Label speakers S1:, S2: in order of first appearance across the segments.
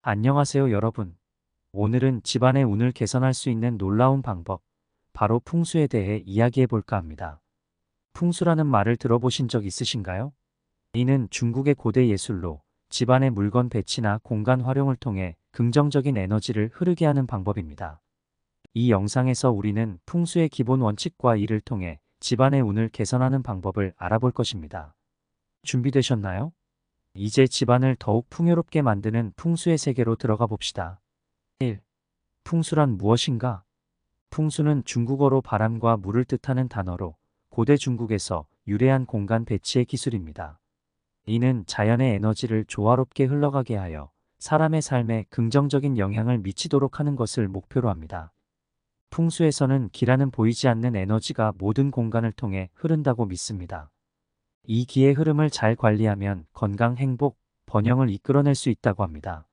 S1: 안녕하세요, 여러분. 오늘은 집안의 운을 개선할 수 있는 놀라운 방법, 바로 풍수에 대해 이야기해 볼까 합니다. 풍수라는 말을 들어보신 적 있으신가요? 이는 중국의 고대 예술로 집안의 물건 배치나 공간 활용을 통해 긍정적인 에너지를 흐르게 하는 방법입니다. 이 영상에서 우리는 풍수의 기본 원칙과 이를 통해 집안의 운을 개선하는 방법을 알아볼 것입니다. 준비되셨나요? 이제 집안을 더욱 풍요롭게 만드는 풍수의 세계로 들어가 봅시다. 1. 풍수란 무엇인가? 풍수는 중국어로 바람과 물을 뜻하는 단어로 고대 중국에서 유래한 공간 배치의 기술입니다. 이는 자연의 에너지를 조화롭게 흘러가게 하여 사람의 삶에 긍정적인 영향을 미치도록 하는 것을 목표로 합니다. 풍수에서는 기라는 보이지 않는 에너지가 모든 공간을 통해 흐른다고 믿습니다. 이 기의 흐름을 잘 관리하면 건강, 행복, 번영을 이끌어낼 수 있다고 합니다.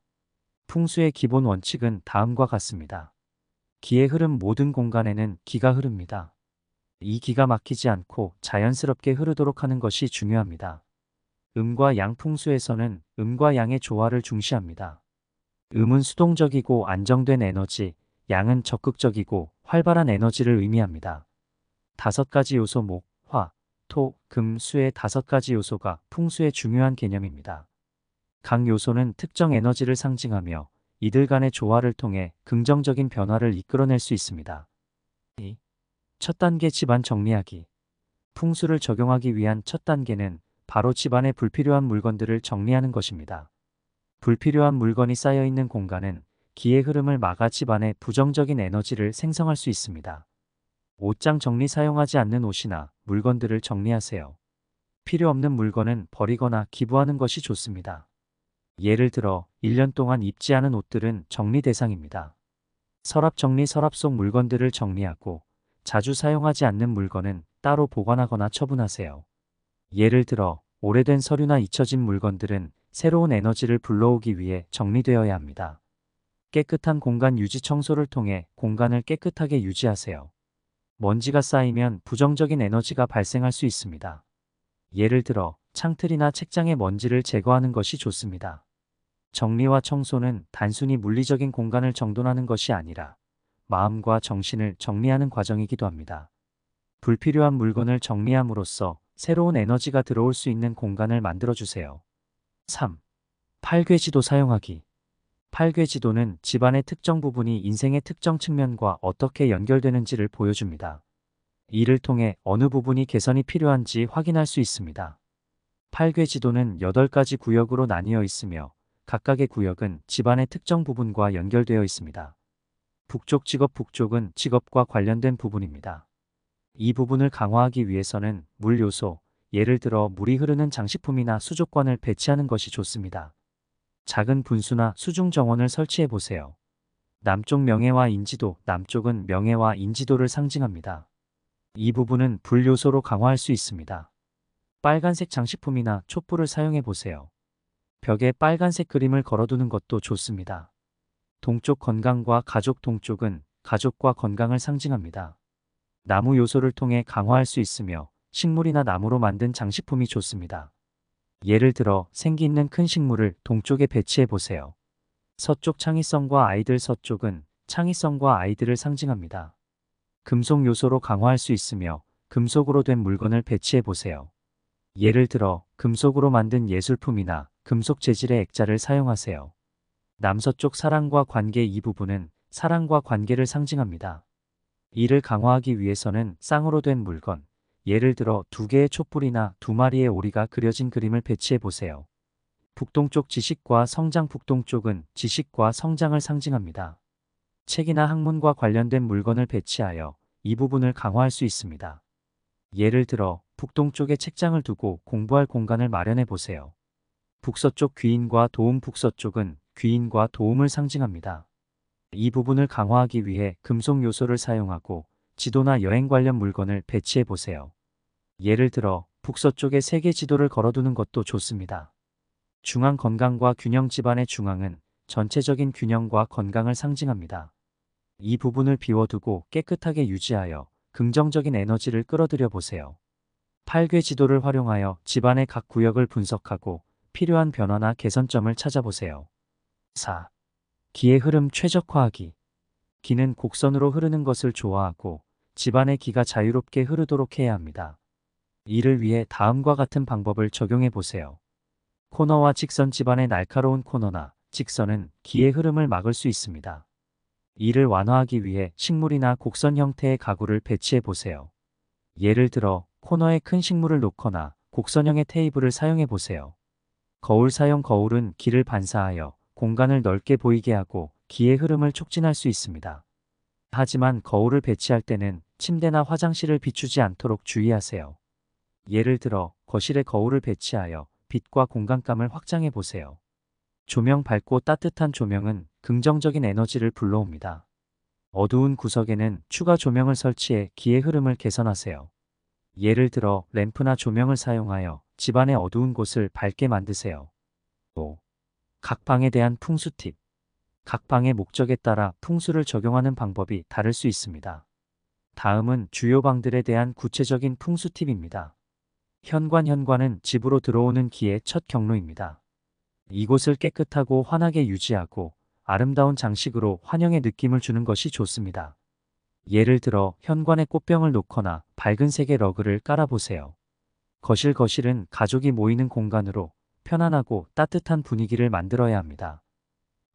S1: 풍수의 기본 원칙은 다음과 같습니다. 기의 흐름 모든 공간에는 기가 흐릅니다. 이 기가 막히지 않고 자연스럽게 흐르도록 하는 것이 중요합니다. 음과 양 풍수에서는 음과 양의 조화를 중시합니다. 음은 수동적이고 안정된 에너지, 양은 적극적이고 활발한 에너지를 의미합니다. 5가지 요소 목, 화, 토, 금, 수의 5가지 요소가 풍수의 중요한 개념입니다. 각 요소는 특정 에너지를 상징하며 이들 간의 조화를 통해 긍정적인 변화를 이끌어낼 수 있습니다. 2. 첫 단계 집안 정리하기. 풍수를 적용하기 위한 첫 단계는 바로 집안의 불필요한 물건들을 정리하는 것입니다. 불필요한 물건이 쌓여 있는 공간은 기의 흐름을 막아 집안에 부정적인 에너지를 생성할 수 있습니다. 옷장 정리 사용하지 않는 옷이나 물건들을 정리하세요. 필요 없는 물건은 버리거나 기부하는 것이 좋습니다. 예를 들어 1년 동안 입지 않은 옷들은 정리 대상입니다. 서랍 정리 서랍 속 물건들을 정리하고 자주 사용하지 않는 물건은 따로 보관하거나 처분하세요. 예를 들어 오래된 서류나 잊혀진 물건들은 새로운 에너지를 불러오기 위해 정리되어야 합니다. 깨끗한 공간 유지 청소를 통해 공간을 깨끗하게 유지하세요. 먼지가 쌓이면 부정적인 에너지가 발생할 수 있습니다. 예를 들어 창틀이나 책장의 먼지를 제거하는 것이 좋습니다. 정리와 청소는 단순히 물리적인 공간을 정돈하는 것이 아니라 마음과 정신을 정리하는 과정이기도 합니다. 불필요한 물건을 정리함으로써 새로운 에너지가 들어올 수 있는 공간을 만들어주세요. 3. 팔괘지도 사용하기. 팔괘지도는 집안의 특정 부분이 인생의 특정 측면과 어떻게 연결되는지를 보여줍니다. 이를 통해 어느 부분이 개선이 필요한지 확인할 수 있습니다. 팔괘지도는 8가지 구역으로 나뉘어 있으며 각각의 구역은 집안의 특정 부분과 연결되어 있습니다. 북쪽 직업 북쪽은 직업과 관련된 부분입니다. 이 부분을 강화하기 위해서는 물 요소, 예를 들어 물이 흐르는 장식품이나 수족관을 배치하는 것이 좋습니다. 작은 분수나 수중 정원을 설치해 보세요. 남쪽 명예와 인지도, 남쪽은 명예와 인지도를 상징합니다. 이 부분은 불 요소로 강화할 수 있습니다. 빨간색 장식품이나 촛불을 사용해 보세요. 벽에 빨간색 그림을 걸어두는 것도 좋습니다. 동쪽 건강과 가족 동쪽은 가족과 건강을 상징합니다. 나무 요소를 통해 강화할 수 있으며 식물이나 나무로 만든 장식품이 좋습니다. 예를 들어 생기 있는 큰 식물을 동쪽에 배치해 보세요. 서쪽 창의성과 아이들 서쪽은 창의성과 아이들을 상징합니다. 금속 요소로 강화할 수 있으며 금속으로 된 물건을 배치해 보세요. 예를 들어 금속으로 만든 예술품이나 금속 재질의 액자를 사용하세요. 남서쪽 사랑과 관계 이 부분은 사랑과 관계를 상징합니다. 이를 강화하기 위해서는 쌍으로 된 물건, 예를 들어 2개의 촛불이나 2마리의 오리가 그려진 그림을 배치해 보세요. 북동쪽 지식과 성장 북동쪽은 지식과 성장을 상징합니다. 책이나 학문과 관련된 물건을 배치하여 이 부분을 강화할 수 있습니다. 예를 들어 북동쪽에 책장을 두고 공부할 공간을 마련해 보세요. 북서쪽 귀인과 도움 북서쪽은 귀인과 도움을 상징합니다. 이 부분을 강화하기 위해 금속 요소를 사용하고 지도나 여행 관련 물건을 배치해 보세요. 예를 들어 북서쪽에 세계 지도를 걸어두는 것도 좋습니다. 중앙 건강과 균형 집안의 중앙은 전체적인 균형과 건강을 상징합니다. 이 부분을 비워두고 깨끗하게 유지하여 긍정적인 에너지를 끌어들여 보세요. 팔괘 지도를 활용하여 집안의 각 구역을 분석하고 필요한 변화나 개선점을 찾아보세요. 4. 기의 흐름 최적화하기. 기는 곡선으로 흐르는 것을 좋아하고 집안의 기가 자유롭게 흐르도록 해야 합니다. 이를 위해 다음과 같은 방법을 적용해 보세요. 코너와 직선. 집안의 날카로운 코너나 직선은 기의 흐름을 막을 수 있습니다. 이를 완화하기 위해 식물이나 곡선 형태의 가구를 배치해 보세요. 예를 들어 코너에 큰 식물을 놓거나 곡선형의 테이블을 사용해 보세요. 거울 사용. 거울은 기를 반사하여 공간을 넓게 보이게 하고 기의 흐름을 촉진할 수 있습니다. 하지만 거울을 배치할 때는 침대나 화장실을 비추지 않도록 주의하세요. 예를 들어 거실에 거울을 배치하여 빛과 공간감을 확장해 보세요. 조명. 밝고 따뜻한 조명은 긍정적인 에너지를 불러옵니다. 어두운 구석에는 추가 조명을 설치해 기의 흐름을 개선하세요. 예를 들어 램프나 조명을 사용하여 집안의 어두운 곳을 밝게 만드세요. 5. 각 방에 대한 풍수 팁. 각 방의 목적에 따라 풍수를 적용하는 방법이 다를 수 있습니다. 다음은 주요 방들에 대한 구체적인 풍수 팁입니다. 현관. 현관은 집으로 들어오는 기의 첫 경로입니다. 이곳을 깨끗하고 환하게 유지하고 아름다운 장식으로 환영의 느낌을 주는 것이 좋습니다. 예를 들어 현관에 꽃병을 놓거나 밝은 색의 러그를 깔아보세요. 거실. 거실은 가족이 모이는 공간으로 편안하고 따뜻한 분위기를 만들어야 합니다.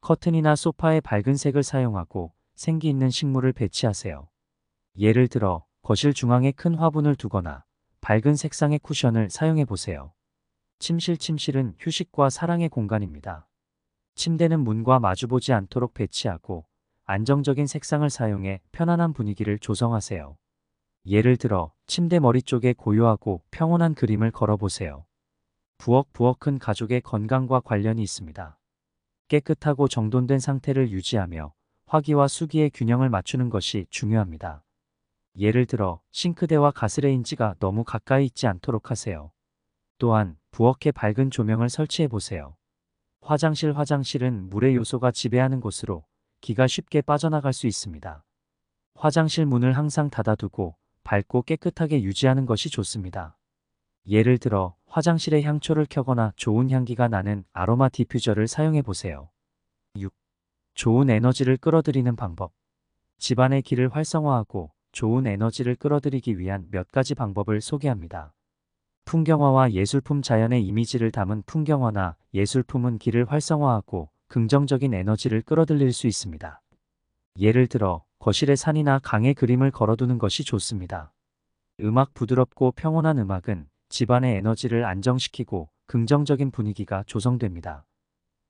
S1: 커튼이나 소파에 밝은 색을 사용하고 생기 있는 식물을 배치하세요. 예를 들어 거실 중앙에 큰 화분을 두거나 밝은 색상의 쿠션을 사용해 보세요. 침실. 침실은 휴식과 사랑의 공간입니다. 침대는 문과 마주보지 않도록 배치하고 안정적인 색상을 사용해 편안한 분위기를 조성하세요. 예를 들어 침대 머리 쪽에 고요하고 평온한 그림을 걸어보세요. 부엌. 부엌은 가족의 건강과 관련이 있습니다. 깨끗하고 정돈된 상태를 유지하며 화기와 수기의 균형을 맞추는 것이 중요합니다. 예를 들어 싱크대와 가스레인지가 너무 가까이 있지 않도록 하세요. 또한 부엌에 밝은 조명을 설치해 보세요. 화장실. 화장실은 물의 요소가 지배하는 곳으로 기가 쉽게 빠져나갈 수 있습니다. 화장실 문을 항상 닫아두고 밝고 깨끗하게 유지하는 것이 좋습니다. 예를 들어 화장실에 향초를 켜거나 좋은 향기가 나는 아로마 디퓨저를 사용해 보세요. 6. 좋은 에너지를 끌어들이는 방법. 집안의 기를 활성화하고 좋은 에너지를 끌어들이기 위한 몇 가지 방법을 소개합니다. 풍경화와 예술품. 자연의 이미지를 담은 풍경화나 예술품은 기를 활성화하고 긍정적인 에너지를 끌어들일 수 있습니다. 예를 들어 거실에 산이나 강의 그림을 걸어두는 것이 좋습니다. 음악. 부드럽고 평온한 음악은 집안의 에너지를 안정시키고 긍정적인 분위기가 조성됩니다.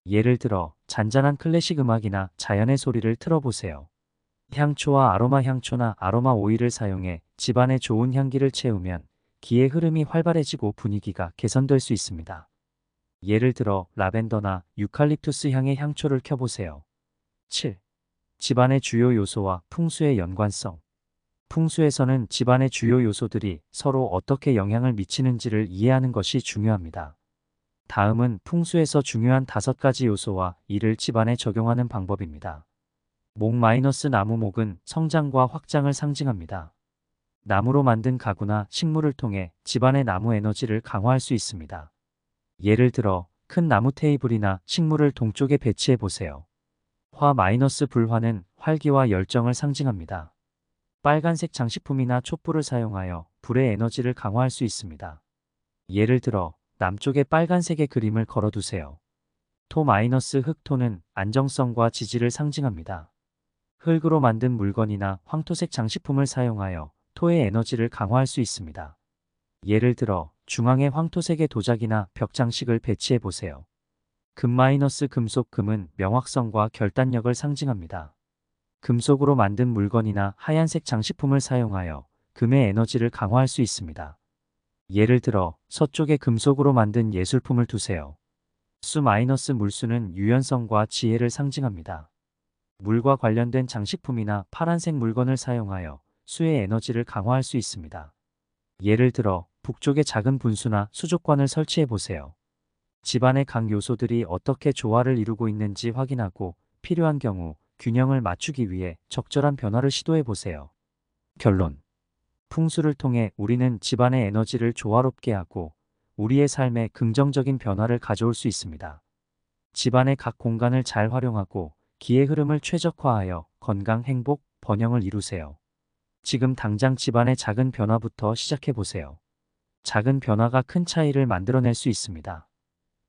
S1: 예를 들어 잔잔한 클래식 음악이나 자연의 소리를 틀어보세요. 향초와 아로마. 향초나 아로마 오일을 사용해 집안의 좋은 향기를 채우면 기의 흐름이 활발해지고 분위기가 개선될 수 있습니다. 예를 들어 라벤더나 유칼립투스 향의 향초를 켜보세요. 7. 집안의 주요 요소와 풍수의 연관성. 풍수에서는 집안의 주요 요소들이 서로 어떻게 영향을 미치는지를 이해하는 것이 중요합니다. 다음은 풍수에서 중요한 5가지 요소와 이를 집안에 적용하는 방법입니다. 목. 나무. 목은 성장과 확장을 상징합니다. 나무로 만든 가구나 식물을 통해 집안의 나무 에너지를 강화할 수 있습니다. 예를 들어 큰 나무 테이블이나 식물을 동쪽에 배치해 보세요. 화. 불화는 활기와 열정을 상징합니다. 빨간색 장식품이나 촛불을 사용하여 불의 에너지를 강화할 수 있습니다. 예를 들어 남쪽에 빨간색의 그림을 걸어두세요. 토. 흑토는 안정성과 지지를 상징합니다. 흙으로 만든 물건이나 황토색 장식품을 사용하여 토의 에너지를 강화할 수 있습니다. 예를 들어 중앙에 황토색의 도자기나 벽 장식을 배치해 보세요. 금. 금속. 금은 명확성과 결단력을 상징합니다. 금속으로 만든 물건이나 하얀색 장식품을 사용하여 금의 에너지를 강화할 수 있습니다. 예를 들어 서쪽에 금속으로 만든 예술품을 두세요. 수. 물수는 유연성과 지혜를 상징합니다. 물과 관련된 장식품이나 파란색 물건을 사용하여 수의 에너지를 강화할 수 있습니다. 예를 들어 북쪽에 작은 분수나 수족관을 설치해 보세요. 집안의 각 요소들이 어떻게 조화를 이루고 있는지 확인하고 필요한 경우 균형을 맞추기 위해 적절한 변화를 시도해 보세요. 결론. 풍수를 통해 우리는 집안의 에너지를 조화롭게 하고 우리의 삶에 긍정적인 변화를 가져올 수 있습니다. 집안의 각 공간을 잘 활용하고 기의 흐름을 최적화하여 건강, 행복, 번영을 이루세요. 지금 당장 집안의 작은 변화부터 시작해 보세요. 작은 변화가 큰 차이를 만들어낼 수 있습니다.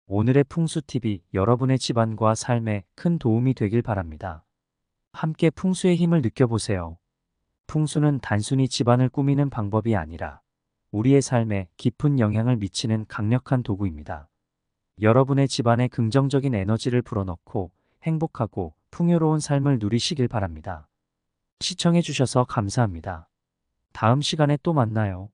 S1: 오늘의 풍수 팁이 여러분의 집안과 삶에 큰 도움이 되길 바랍니다. 함께 풍수의 힘을 느껴보세요. 풍수는 단순히 집안을 꾸미는 방법이 아니라 우리의 삶에 깊은 영향을 미치는 강력한 도구입니다. 여러분의 집안에 긍정적인 에너지를 불어넣고 행복하고 풍요로운 삶을 누리시길 바랍니다. 시청해 주셔서 감사합니다. 다음 시간에 또 만나요.